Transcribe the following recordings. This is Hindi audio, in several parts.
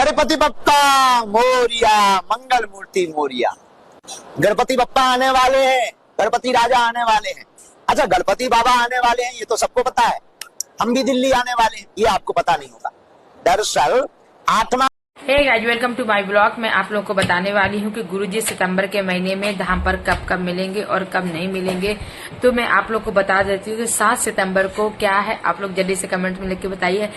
गणपति बप्पा मोरिया, मंगल मूर्ति मोरिया। गणपति बप्पा आने वाले हैं, गणपति राजा आने वाले हैं। अच्छा, गणपति बाबा आने वाले हैं ये तो सबको पता है, हम भी दिल्ली आने वाले हैं ये आपको पता नहीं होगा। दरअसल 8वां hey guys, welcome to my blog. मैं आप लोगों को बताने वाली हूँ कि गुरुजी सितंबर के महीने में धाम पर कब कब मिलेंगे और कब नहीं मिलेंगे। तो मैं आप लोग को बता देती हूँ कि 7 सितंबर को क्या है। आप लोग जल्दी से कमेंट में लिख के बताइए।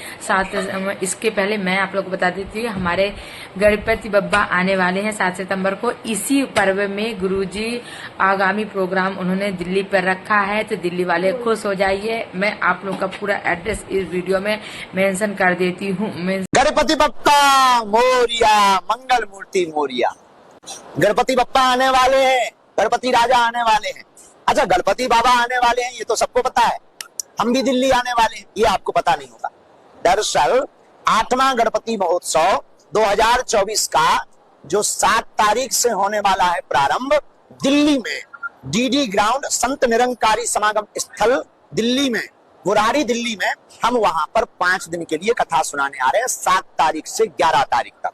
इसके पहले मैं आप लोग को बता देती हूँ हमारे गणपति बप्पा आने वाले हैं 7 सितंबर को। इसी पर्व में गुरुजी आगामी प्रोग्राम उन्होंने दिल्ली पर रखा है, तो दिल्ली वाले खुश हो जाइए। मैं आप लोग का पूरा एड्रेस इस वीडियो में मेंशन कर देती हूँ। गणपति बप्पा मोरिया, मंगल मूर्ति मोरिया। गणपति बप्पा आने वाले हैं, गणपति राजा आने वाले हैं। अच्छा, गणपति बाबा आने वाले हैं ये तो सबको पता है, हम भी दिल्ली आने वाले हैं ये आपको पता नहीं होगा। दरअसल 8वां गणपति महोत्सव 2024 का जो 7 तारीख से होने वाला है प्रारंभ, दिल्ली में डीडी ग्राउंड संत निरंकारी समागम स्थल दिल्ली में, बुराड़ी दिल्ली में, हम वहां पर 5 दिन के लिए कथा सुनाने आ रहे हैं। 7 तारीख से 11 तारीख तक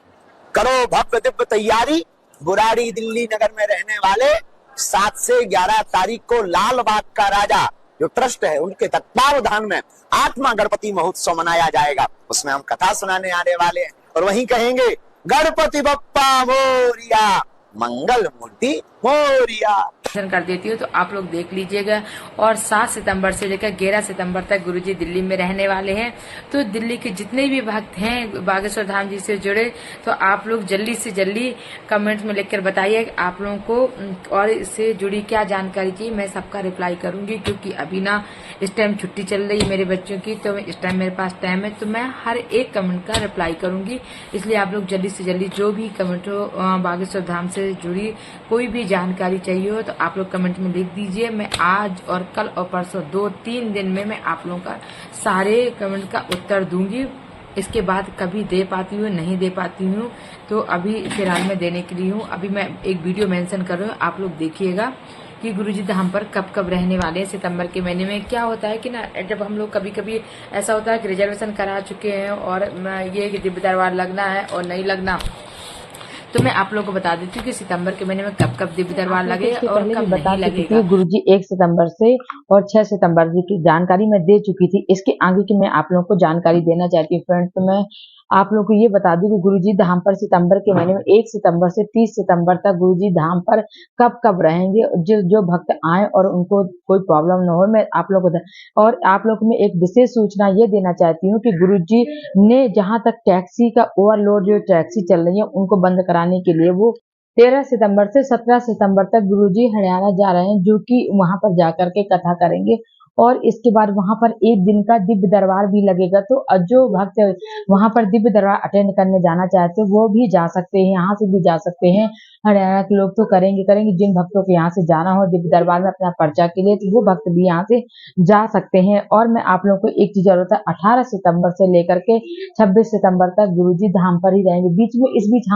करो भव्य दिव्य तैयारी। बुराड़ी दिल्ली नगर में रहने वाले 7 से 11 तारीख को लाल बाग का राजा जो ट्रस्ट है उनके तत्वावधान में 8वां गणपति महोत्सव मनाया जाएगा। उसमें हम कथा सुनाने आने वाले हैं और वहीं कहेंगे गणपति बप्पा मोरिया, मंगल मूर्ति मोरिया। कर देती हूँ तो आप लोग देख लीजिएगा। और 7 सितंबर से लेकर 11 सितंबर तक गुरुजी दिल्ली में रहने वाले हैं। तो दिल्ली के जितने भी भक्त हैं बागेश्वर धाम जी से जुड़े, तो आप लोग जल्दी से जल्दी कमेंट में लिखकर बताइए आप लोगों को और इससे जुड़ी क्या जानकारी चाहिए। मैं सबका रिप्लाई करूंगी, क्योंकि अभी ना इस टाइम छुट्टी चल रही है मेरे बच्चों की, तो इस टाइम मेरे पास टाइम है, तो मैं हर एक कमेंट का रिप्लाई करूंगी। इसलिए आप लोग जल्दी से जल्दी जो भी कमेंट हो बागेश्वर धाम से जुड़ी कोई भी जानकारी चाहिए हो तो आप लोग कमेंट में लिख दीजिए। मैं आज और कल और परसों 2-3 दिन में मैं आप लोगों का सारे कमेंट का उत्तर दूंगी। इसके बाद कभी दे पाती हूँ नहीं दे पाती हूँ, तो अभी फिलहाल मैं देने के लिए हूँ। अभी मैं एक वीडियो मेंशन कर रही हूँ, आप लोग देखिएगा कि गुरुजी धाम पर कब कब रहने वाले हैं। सितंबर के महीने में क्या होता है कि ना, जब हम लोग कभी कभी ऐसा होता है कि रिजर्वेशन करा चुके हैं और ये दिव्य दरबार लगना है और नहीं लगना, तो मैं आप लोगों को बता देती हूँ कि सितंबर के महीने में कब कब दिव्य दरबार लगेगा और कब नहीं लगेगा। गुरुजी 1 सितंबर से और 6 सितंबर की जानकारी मैं दे चुकी थी। इसके आगे की मैं आप लोगों को जानकारी देना चाहती हूँ फ्रेंड्स। तो मैं आप लोगों को ये बता दूं कि गुरुजी धाम पर सितंबर के महीने में 1 सितंबर से 30 सितंबर तक गुरुजी धाम पर कब कब रहेंगे। जो भक्त आए और उनको कोई प्रॉब्लम न हो, मैं आप लोगों को और आप लोग में एक विशेष सूचना ये देना चाहती हूँ कि गुरुजी ने जहां तक टैक्सी का ओवरलोड जो टैक्सी चल रही है उनको बंद कराने के लिए वो 13 सितंबर से 17 सितंबर तक गुरुजी हरियाणा जा रहे हैं, जो कि वहां पर जाकर के कथा करेंगे और इसके बाद वहां पर 1 दिन का दिव्य दरबार भी लगेगा। तो जो भक्त वहां पर दिव्य दरबार अटेंड करने जाना चाहते हैं वो भी जा सकते हैं, यहाँ से भी जा सकते हैं। हरियाणा के लोग तो करेंगे। जिन भक्तों को यहाँ से जाना हो दिव्य दरबार में अपना पर्चा के लिए, तो वो भक्त भी यहाँ से जा सकते हैं। और मैं आप लोगों को एक चीज और होता है, 18 सितंबर से लेकर के 26 सितंबर तक गुरुजी धाम पर ही रहेंगे। बीच में इस बीच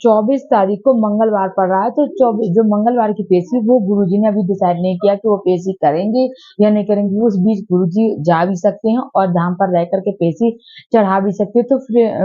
24 तारीख को मंगलवार पड़ रहा है, तो 24 जो मंगलवार की पेशी वो गुरुजी ने अभी डिसाइड नहीं किया कि वो पेशी करेंगे या नहीं करेंगे। उस बीच गुरुजी जा भी सकते हैं और धाम पर रह करके पेशी चढ़ा भी सकते हैं। तो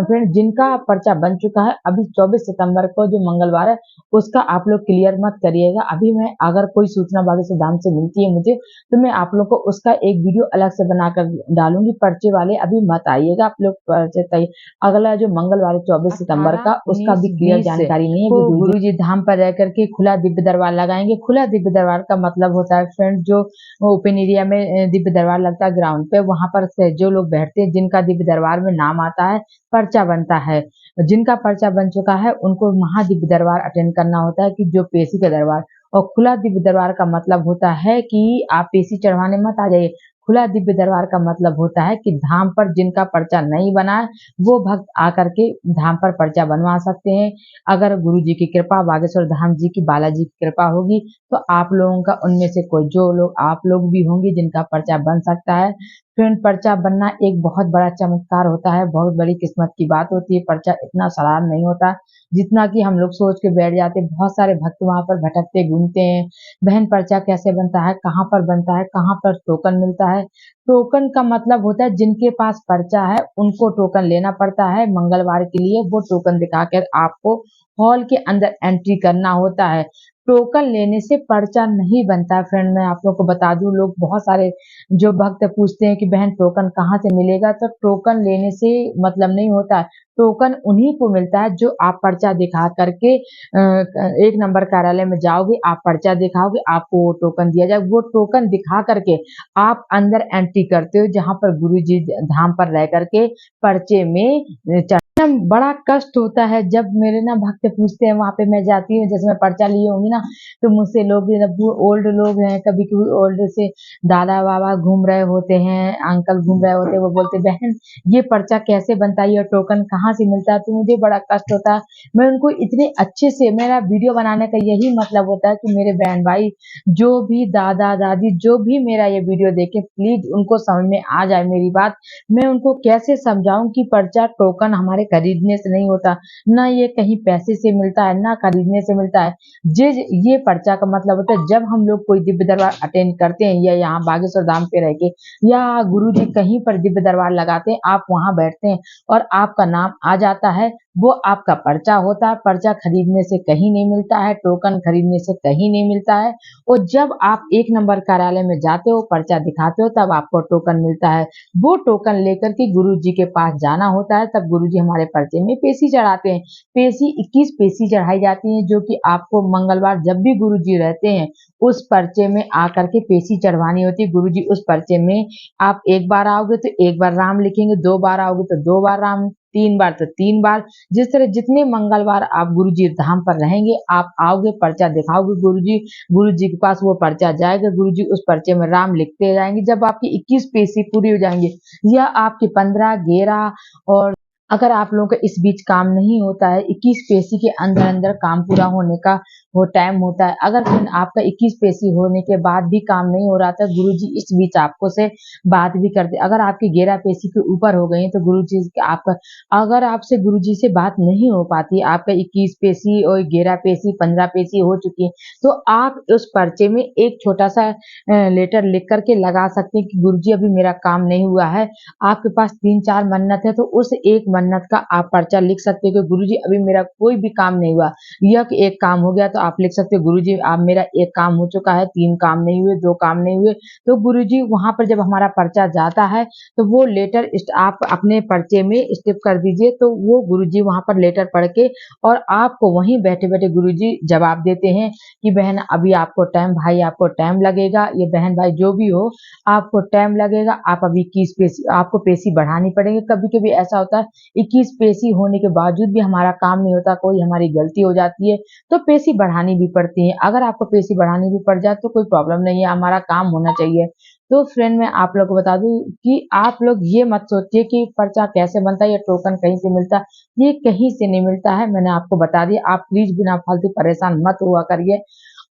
फ्रेंड जिनका पर्चा बन चुका है अभी 24 सितंबर को जो मंगलवार है उसका आप लोग क्लियर मत करिएगा। अभी मैं अगर कोई सूचना बागेश्वर धाम से मिलती है मुझे, तो मैं आप लोग को उसका एक वीडियो अलग से बनाकर डालूंगी। पर्चे वाले अभी मत आइएगा, आप लोग पर्चे अगला जो मंगलवार 24 सितंबर का उसका भी क्लियर जानकारी नहीं है। गुरुजी धाम पर रह करके खुला दिव्य दरबार लगाएंगे। खुला दिव्य दरबार का मतलब होता है फ्रेंड, जो ओपन एरिया में दिव्य दरबार लगता है ग्राउंड पे, वहां पर से जो लोग बैठते हैं जिनका दिव्य दरबार में नाम आता है, पर्चा बनता है, जिनका पर्चा बन चुका है उनको महादिव्य दरबार अटेंड करना होता है कि जो पेशी का दरबार। और खुला दिव्य दरबार का मतलब होता है कि आप पेशी चढ़वाने मत आ जाइए। खुला दिव्य दरबार का मतलब होता है कि धाम पर जिनका पर्चा नहीं बना है वो भक्त आकर के धाम पर पर्चा बनवा सकते हैं। अगर गुरुजी की कृपा, बागेश्वर धाम जी की, बालाजी की कृपा होगी तो आप लोगों का उनमें से कोई, जो लोग आप लोग भी होंगे जिनका पर्चा बन सकता है, फ्रेंड पर्चा बनना एक बहुत बड़ा चमत्कार होता है, बहुत बड़ी किस्मत की बात होती है। पर्चा इतना आसान नहीं होता जितना कि हम लोग सोच के बैठ जाते हैं। बहुत सारे भक्त वहाँ पर भटकते घूमते हैं। बहन पर्चा कैसे बनता है, कहाँ पर बनता है, कहाँ पर टोकन मिलता है। टोकन का मतलब होता है जिनके पास पर्चा है उनको टोकन लेना पड़ता है मंगलवार के लिए। वो टोकन दिखाकर आपको हॉल के अंदर एंट्री करना होता है। टोकन लेने से पर्चा नहीं बनता है फ्रेंड। मैं आप लोग को बता दूं, लोग बहुत सारे जो भक्त पूछते हैं कि बहन टोकन कहाँ से मिलेगा, तो टोकन लेने से मतलब नहीं होता है। टोकन उन्हीं को मिलता है जो आप पर्चा दिखा करके 1 नंबर कार्यालय में जाओगे, आप पर्चा दिखाओगे, आपको वो टोकन दिया जाए। वो टोकन दिखा करके आप अंदर एंट्री करते हो, जहाँ पर गुरुजी धाम पर रह करके पर्चे में ना बड़ा कष्ट होता है। जब मेरे ना भक्त पूछते हैं, वहां पे मैं जाती हूँ, जैसे मैं पर्चा लिए होंगी ना, तो मुझसे लोग ओल्ड लोग हैं, कभी कभी ओल्ड से दादा बाबा घूम रहे होते हैं, अंकल घूम रहे होते हैं, वो बोलते बहन ये पर्चा कैसे बनता है, ये टोकन कहाँ से मिलता है, तो मुझे बड़ा कष्ट होता है। मैं उनको इतने अच्छे से, मेरा वीडियो बनाने का यही मतलब होता है कि मेरे बहन भाई जो भी दादा दादी जो भी मेरा ये वीडियो देखे, प्लीज उनको समझ में आ जाए मेरी बात। मैं उनको कैसे समझाऊं कि पर्चा टोकन हमारे खरीदने से नहीं होता, ना ये कहीं पैसे से मिलता है, ना खरीदने से मिलता है। ये पर्चा का मतलब होता है जब हम लोग कोई दिव्य दरबार अटेंड करते हैं, या यहाँ बागेश्वर धाम पे रह के, या गुरु जी कहीं पर दिव्य दरबार लगाते हैं, आप वहां बैठते हैं और आपका नाम आ जाता है, वो आपका पर्चा होता है। पर्चा खरीदने से कहीं नहीं मिलता है, टोकन खरीदने से कहीं नहीं मिलता है। और जब आप 1 नंबर कार्यालय में जाते हो, पर्चा दिखाते हो, तब आपको टोकन मिलता है। वो टोकन लेकर के गुरु जी के पास जाना होता है, तब गुरु जी हमारे पर्चे में पेशी चढ़ाते हैं। पेशी 21 पेशी चढ़ाई जाती है, जो कि आपको मंगलवार जब भी गुरु जी रहते हैं उस पर्चे में आकर के पेशी चढ़वानी होती है। गुरु जी उस पर्चे में, आप 1 बार आओगे तो 1 बार राम लिखेंगे, 2 बार आओगे तो 2 बार राम, 3 बार तो 3 बार। जिस तरह जितने मंगलवार आप गुरु जी धाम पर रहेंगे, आप आओगे, पर्चा दिखाओगे गुरु जी के पास वो पर्चा जाएगा, गुरु जी उस पर्चे में राम लिखते जाएंगे। जब आपकी 21 पेशी पूरी हो जाएंगे, या आपकी 15 11, और अगर आप लोगों का इस बीच काम नहीं होता है, 21 पेशी के अंदर अंदर काम पूरा होने का वो टाइम होता है। अगर फिर आपका 21 पेशी होने के बाद भी काम नहीं हो रहा था, गुरुजी इस बीच आपको से बात भी करते। अगर आपकी 11 पेशी के ऊपर हो गई तो गुरुजी आपका, अगर आपसे गुरुजी से बात नहीं हो पाती, आपका 21 पेशी और 11 पेशी 15 पेशी हो चुकी है, तो आप उस पर्चे में एक छोटा सा लेटर लिख करके लगा सकते हैं कि गुरुजी अभी मेरा काम नहीं हुआ है। आपके पास 3-4 मन्नत है, तो उस एक मन्नत का आप पर्चा लिख सकते हो कि गुरुजी अभी मेरा कोई भी काम नहीं हुआ। यह कि एक काम हो गया तो आप लिख सकते हो गुरुजी आप मेरा एक काम हो चुका है, 3 काम नहीं हुए, 2 काम नहीं हुए। तो गुरुजी वहां पर जब हमारा पर्चा जाता है, तो वो लेटर आप अपने पर्चे में स्टिप कर दीजिए, तो वो गुरुजी वहां पर लेटर पढ़ के और आपको वहीं बैठे बैठे गुरुजी जवाब देते हैं कि बहन अभी आपको टाइम, भाई आपको टाइम लगेगा, ये बहन भाई जो भी हो आपको टाइम लगेगा, आप अभी 21 पेशी, आपको पेशी बढ़ानी पड़ेगी। कभी कभी ऐसा होता है 21 पेशी होने के बावजूद भी हमारा काम नहीं होता, कोई हमारी गलती हो जाती है, तो पेशी बढ़ानी भी पड़ती है। अगर आपको पेशी बढ़ानी भी पड़ जाए तो कोई प्रॉब्लम नहीं है, हमारा काम होना चाहिए। तो फ्रेंड मैं आप लोग को बता दूं कि आप लोग ये मत सोचिए कि पर्चा कैसे बनता है या टोकन कहीं से मिलता है, ये कहीं से नहीं मिलता है। मैंने आपको बता दिया, आप प्लीज बिना फालतू परेशान मत हुआ करिए।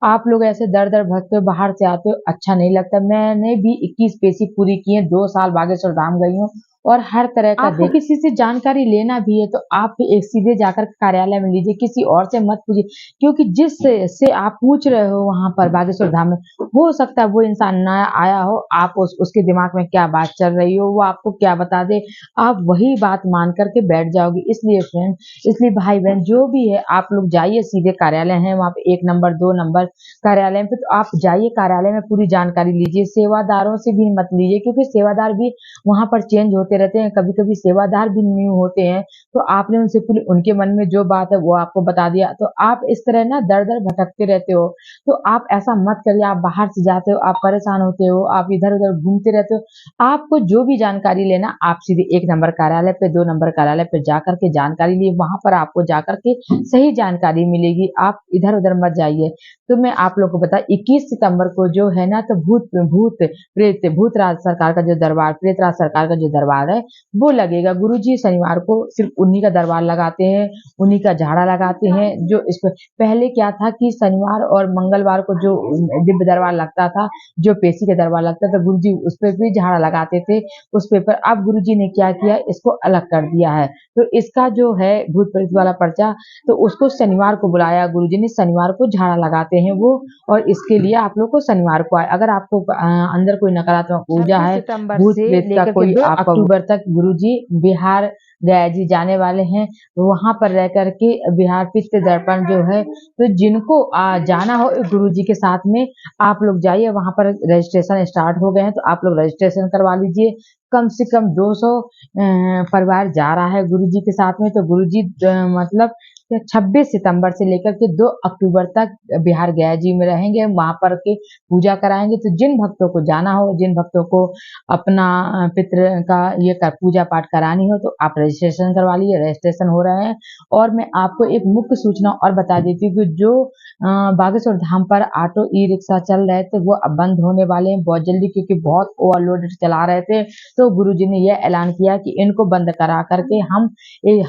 आप लोग ऐसे दर दर भगते हो, बाहर से आते हो, अच्छा नहीं लगता। मैंने भी 21 पेशी पूरी की है, 2 साल बागेश्वर धाम गई हूँ और हर तरह का आपको किसी से जानकारी लेना भी है तो आप एक सीधे जाकर कार्यालय में लीजिए, किसी और से मत पूछिए, क्योंकि जिस से आप पूछ रहे हो वहां पर बागेश्वर धाम में, हो सकता है वो इंसान नया आया हो, आप उसके दिमाग में क्या बात चल रही हो वो आपको क्या बता दे, आप वही बात मान करके बैठ जाओगे। इसलिए फ्रेंड, इसलिए भाई बहन जो भी है, आप लोग जाइए सीधे कार्यालय है वहां पे 1 नंबर 2 नंबर कार्यालय पे, तो आप जाइए कार्यालय में पूरी जानकारी लीजिए। सेवादारों से भी मत लीजिए, क्योंकि सेवादार भी वहां पर चेंज होते रहते हैं, कभी कभी सेवादार भी न्यू होते हैं। तो आपने उनसे पूरी, उनके मन में जो बात है वो आपको बता दिया, तो आप इस तरह ना दर दर भटकते रहते हो। तो आप ऐसा मत करिए, आप बाहर से जाते हो, आप परेशान होते हो, आप इधर उधर घूमते रहते हो। आपको जो भी जानकारी लेना, आप सीधे 1 नंबर कार्यालय पे 2 नंबर कार्यालय पे जाकर के जानकारी लिए, वहां पर आपको जाकर के सही जानकारी मिलेगी। आप इधर उधर मत जाइए। तो मैं आप लोग को बता, 21 सितंबर को जो है ना, तो भूतराज सरकार का जो दरबार, प्रेतराज सरकार का जो दरबार कार्ड है वो लगेगा। गुरुजी शनिवार को सिर्फ उन्हीं का दरबार लगाते हैं, उन्हीं का झाड़ा लगाते हैं। जो इस पे पहले क्या था कि शनिवार और मंगलवार को जो दिव्य दरबार लगता था, जो पेशी का दरबार लगता था, गुरुजी उस पे भी झाड़ा लगाते थे उस पे पर। अब गुरुजी ने क्या किया, इसको अलग कर दिया है। तो इसका जो है भूत प्रेत वाला पर्चा, तो उसको शनिवार को बुलाया गुरुजी ने, शनिवार को झाड़ा लगाते हैं वो। और इसके लिए आप लोग को शनिवार को आए। अगर आपको अंदर कोई नकारात्मक ऊर्जा है, भूत प्रेत का कोई, 2 अक्टूबर तक गुरुजी बिहार गया जी जाने वाले हैं। वहां पर रह करके बिहार पितृ दर्पण जो है, तो जिनको जाना हो गुरुजी के साथ में आप लोग जाइए। वहां पर रजिस्ट्रेशन स्टार्ट हो गए हैं, तो आप लोग रजिस्ट्रेशन करवा लीजिए। कम से कम 200 परिवार जा रहा है गुरुजी के साथ में। तो गुरुजी मतलब 26 सितंबर से लेकर के 2 अक्टूबर तक बिहार गया जी में रहेंगे, वहां पर के पूजा कराएंगे। तो जिन भक्तों को जाना हो, जिन भक्तों को अपना पितृ का ये पूजा पाठ करानी हो, तो आप रजिस्ट्रेशन करवा लीजिए। रजिस्ट्रेशन हो रहे हैं। और मैं आपको एक मुख्य सूचना और बता देती हूँ कि जो बागेश्वर धाम पर ऑटो ई रिक्शा चल रहे थे वो अब बंद होने वाले हैं बहुत जल्दी, क्योंकि बहुत ओवरलोडेड चला रहे थे। तो गुरुजी ने यह ऐलान किया कि इनको बंद करा करके हम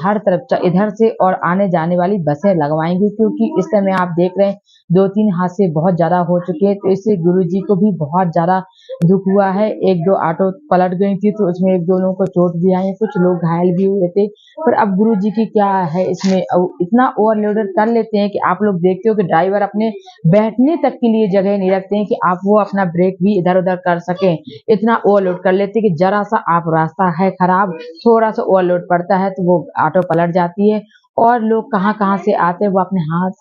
हर तरफ इधर से और आने जाने वाली बसें लगवाएंगे, क्योंकि इस समय आप देख रहे हैं 2-3 हादसे बहुत ज्यादा हो चुके हैं। तो इससे गुरुजी को भी बहुत ज्यादा दुख हुआ है। 1-2 ऑटो पलट गई थी, तो उसमें 1-2 लोगों को चोट भी आई, कुछ लोग घायल भी हुए थे। पर अब गुरुजी की क्या है, इसमें इतना ओवरलोडेड कर लेते हैं कि आप लोग देखते हो कि ड्राइवर अपने बैठने तक के लिए जगह नहीं रखते हैं कि आप वो अपना ब्रेक भी इधर उधर कर सकें। इतना ओवरलोड कर लेते हैं कि जरा सा आप रास्ता है खराब, थोड़ा सा ओवरलोड पड़ता है तो वो ऑटो पलट जाती है। और लोग कहाँ कहाँ से आते हैं, वो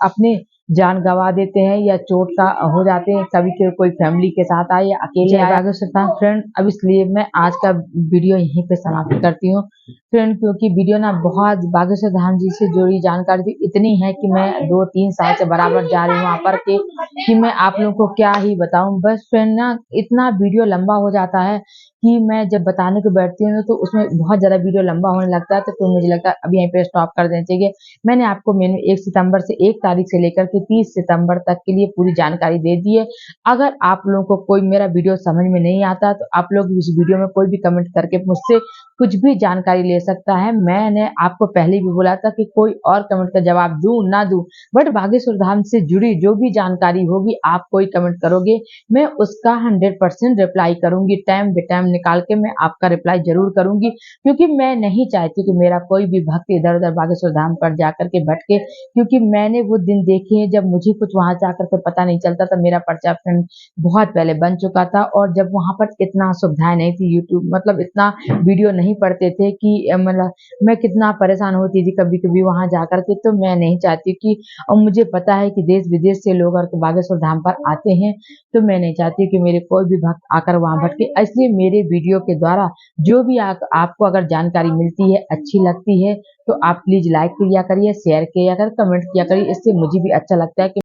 अपने जान गंवा देते हैं या चोट का हो जाते हैं। कभी कोई फैमिली के साथ आए या अकेले आए। फ्रेंड, अब इसलिए मैं आज का वीडियो यहीं पे समाप्त करती हूँ फ्रेंड, क्योंकि वीडियो ना बहुत बागेश्वर धाम जी से जुड़ी जानकारी इतनी है कि मैं 2-3 साल से बराबर जा रही हूँ वहां पर के, कि मैं आप लोगों को क्या ही बताऊं। बस फ्रेंड ना इतना वीडियो लंबा हो जाता है कि मैं जब बताने को बैठती हूँ तो उसमें बहुत ज्यादा वीडियो लंबा होने लगता है। तो फिर मुझे लगता है अभी यहीं पे स्टॉप कर देना चाहिए। मैंने आपको मेनू 1 सितंबर से 1 तारीख से लेकर के 30 सितंबर तक के लिए पूरी जानकारी दे दी है। अगर आप लोगों को कोई मेरा वीडियो समझ में नहीं आता तो आप लोग इस वीडियो में कोई भी कमेंट करके मुझसे कुछ भी जानकारी ले सकता है। मैंने आपको पहले भी बोला था कि कोई और कमेंट का जवाब दूं ना दूं, बट बागेश्वर धाम से जुड़ी जो भी जानकारी होगी आप कोई कमेंट करोगे, मैं उसका 100% रिप्लाई करूंगी। टाइम बे टाइम निकाल के मैं आपका रिप्लाई जरूर करूंगी, क्योंकि मैं नहीं चाहती कि मेरा कोई भी भक्त इधर उधर बागेश्वर धाम पर जाकर के भटके। क्योंकि मैंने वो दिन देखे हैं जब मुझे कुछ वहां जाकर के पता नहीं चलता था। मेरा पर्चा फ्रेंड बहुत पहले बन चुका था, और जब वहां पर इतना सुविधाएं नहीं थी, यूट्यूब मतलब इतना वीडियो नहीं पड़ते थे कि मतलब मैं कितना परेशान होती थी कभी कभी वहां जाकर के। तो मैं नहीं चाहती कि, और मुझे पता है कि देश विदेश से लोग बागेश्वर धाम पर आते हैं, तो मैं नहीं चाहती कि मेरे कोई भी भक्त आकर वहां भटके। इसलिए मेरे वीडियो के द्वारा जो भी आपको अगर जानकारी मिलती है, अच्छी लगती है, तो आप प्लीज लाइक किया करिए, शेयर किया करिए, कमेंट किया करिए। इससे मुझे भी अच्छा लगता है कि